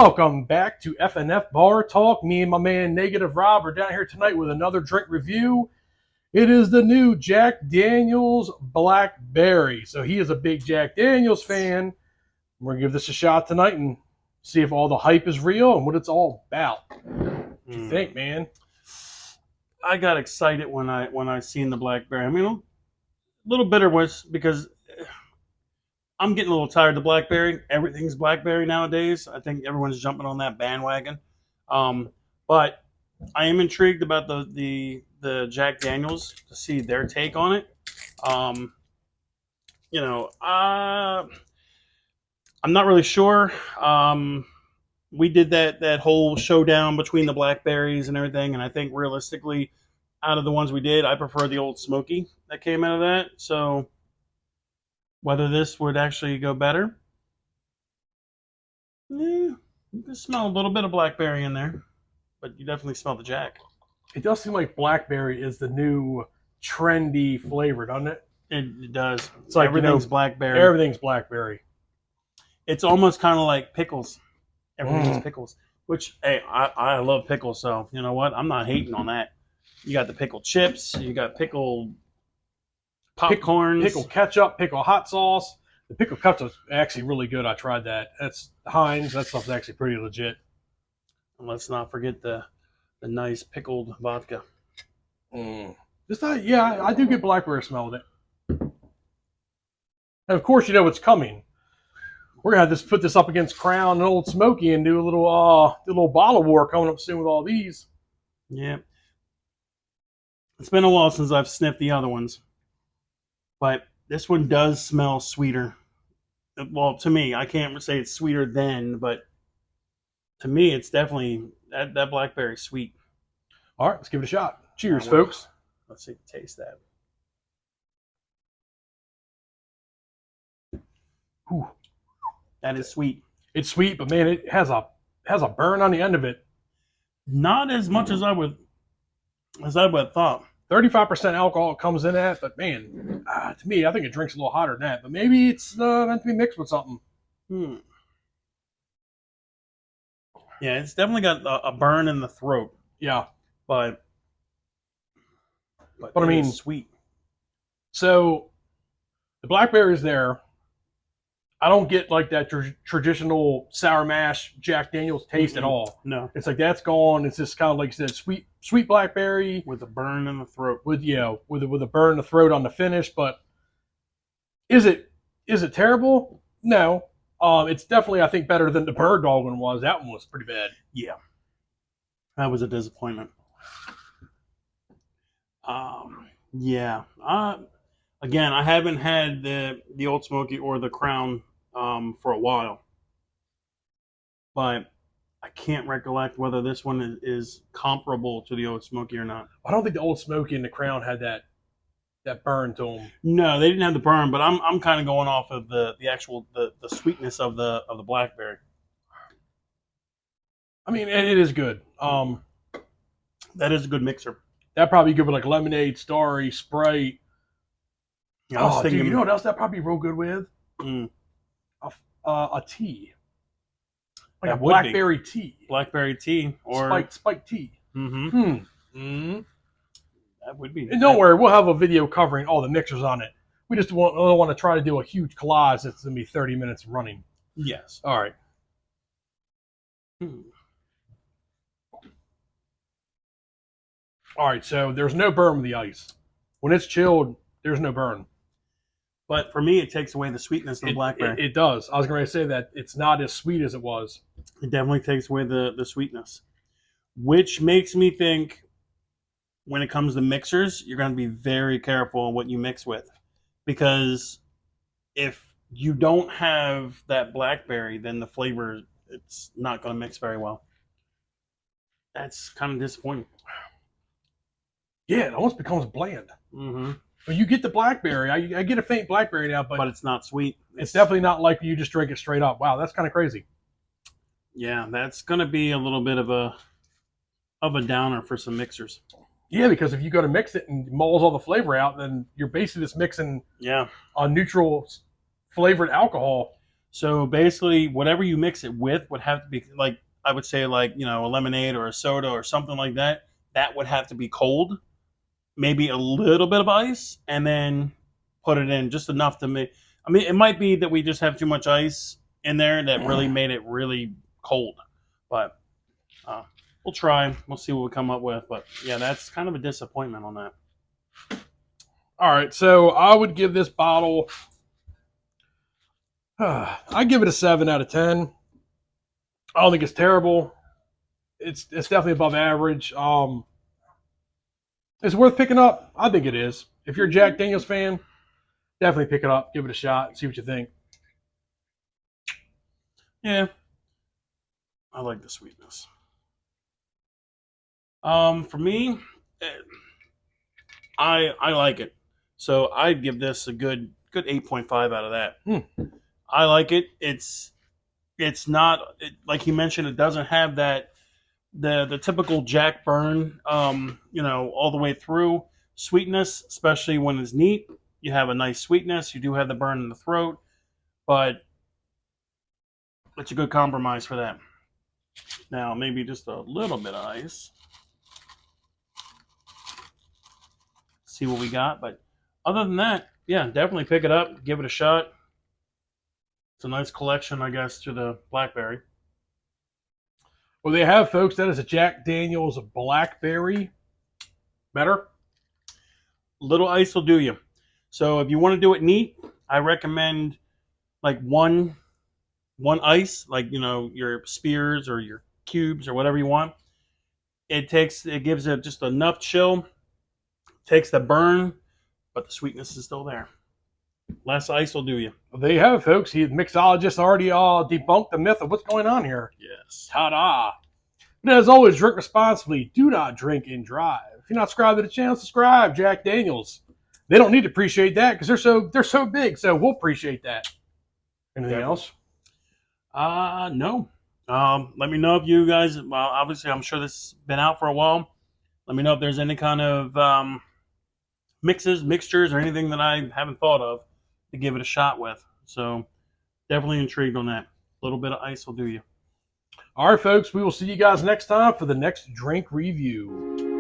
Welcome back to FNF Bar Talk. Me and my man Negative Rob are down here tonight with another drink review. It is the new Jack Daniel's Blackberry. So he is a big Jack Daniel's fan. We're going to give this a shot tonight and see if all the hype is real and what it's all about. What do you think, man? I got excited when I seen the Blackberry. I mean, a little bitter was because I'm getting a little tired of the Blackberry. Everything's Blackberry nowadays. I think everyone's jumping on that bandwagon. But I am intrigued about the Jack Daniel's to see their take on it. I'm not really sure. We did that whole showdown between the Blackberries and everything, and I think realistically, out of the ones we did, I prefer the Old Smoky that came out of that. So whether this would actually go better, you can smell a little bit of Blackberry in there, but you definitely smell the Jack. It does seem like Blackberry is the new trendy flavor, doesn't it? It does. It's like everything's Blackberry. Everything's Blackberry. It's almost kind of like pickles. Everything's pickles. Which, hey, I love pickles, so you know what? I'm not hating on that. You got the pickled chips. You got pickled popcorns. Pickle ketchup, pickle hot sauce. The pickle ketchup is actually really good. I tried that. That's Heinz. That stuff's actually pretty legit. And let's not forget the nice pickled vodka. I do get Blackberry smell with it. And of course, you know what's coming. We're gonna have to put this up against Crown and Old Smoky and do a little bottle war coming up soon with all these. Yeah, it's been a while since I've sniffed the other ones, but this one does smell sweeter. Well, to me, I can't say it's sweeter than, but to me, it's definitely that Blackberry sweet. All right, let's give it a shot. Cheers, folks. Let's see if we taste that. Ooh. That is sweet. It's sweet, but man, it has a burn on the end of it. Not as much as I would have thought. 35% alcohol comes in at, but man, to me, I think it drinks a little hotter than that. But maybe it's meant to be mixed with something. Yeah, it's definitely got a burn in the throat. Yeah, but I mean, sweet. So the Blackberry's there. I don't get like that traditional sour mash Jack Daniel's taste at all. No, it's like that's gone. It's just kind of like you said, sweet Blackberry with a burn in the throat. With a burn in the throat on the finish. But is it terrible? No. It's definitely, I think, better than the Bird Dog one was. That one was pretty bad. Yeah, that was a disappointment. Yeah. Again, I haven't had the Old Smoky or the Crown for a while, but I can't recollect whether this one is comparable to the Old Smoky or not. I don't think the Old Smoky and the Crown had that burn to them. No, they didn't have the burn, but I'm kind of going off of the actual the sweetness of the Blackberry. I mean, it is good. That is a good mixer. That probably good with like lemonade, Starry, Sprite. I was thinking, dude, you know what else that probably be real good with? A tea. Like a Blackberry tea. Blackberry tea or spiked tea. That would be. And don't worry, we'll have a video covering all the mixers on it. We just don't want to try to do a huge collage that's going to be 30 minutes running. Yes. All right. All right, so there's no burn with the ice. When it's chilled, there's no burn. But for me, it takes away the sweetness of the Blackberry. It does. I was going to say that it's not as sweet as it was. It definitely takes away the sweetness, which makes me think when it comes to mixers, you're going to be very careful on what you mix with. Because if you don't have that Blackberry, then the flavor, it's not going to mix very well. That's kind of disappointing. Yeah, it almost becomes bland. When you get the Blackberry, I get a faint Blackberry now, but it's not sweet. It's definitely not like you just drink it straight up. Wow, that's kind of crazy. Yeah, that's going to be a little bit of a downer for some mixers. Yeah, because if you go to mix it and mulls all the flavor out, then you're basically just mixing a neutral flavored alcohol. So basically, whatever you mix it with would have to be like, I would say, like, a lemonade or a soda or something like that. That would have to be cold, maybe a little bit of ice, and then put it in just enough to make. I mean, it might be that we just have too much ice in there that really made it really cold, but uh, we'll try. We'll see what we come up with. But yeah, that's kind of a disappointment on that. All right, so I would give this bottle. I give it a 7 out of 10. I don't think it's terrible. It's definitely above average. It's worth picking up. I think it is. If you're a Jack Daniels fan, definitely pick it up, give it a shot, see what you think. Yeah, I like the sweetness. For me, eh, I like it. So I'd give this a good 8.5 out of that. I like it. It's not like you mentioned. It doesn't have that the typical Jack burn. All the way through sweetness, especially when it's neat. You have a nice sweetness. You do have the burn in the throat, but it's a good compromise for that. Now maybe just a little bit of ice. See what we got. But other than that, yeah, definitely pick it up, give it a shot. It's a nice collection, I guess, to the Blackberry. Well, they have, folks. That is a Jack Daniels Blackberry. Better? Little ice will do you. So if you want to do it neat, I recommend like one ice, like your spears or your cubes or whatever you want. It gives it just enough chill, takes the burn, but the sweetness is still there. Less ice will do you. Well, there you have it, folks. The mixologist already debunked the myth of what's going on here. Yes. Ta-da! But as always, drink responsibly. Do not drink and drive. If you're not subscribed to the channel, subscribe. Jack Daniels. They don't need to appreciate that because they're so big. So we'll appreciate that. Anything else? No. Let me know if you guys. Well, obviously, I'm sure this has been out for a while. Let me know if there's any kind of mixtures, or anything that I haven't thought of to give it a shot with. So definitely intrigued on that. A little bit of ice will do you. All right, folks. We will see you guys next time for the next drink review.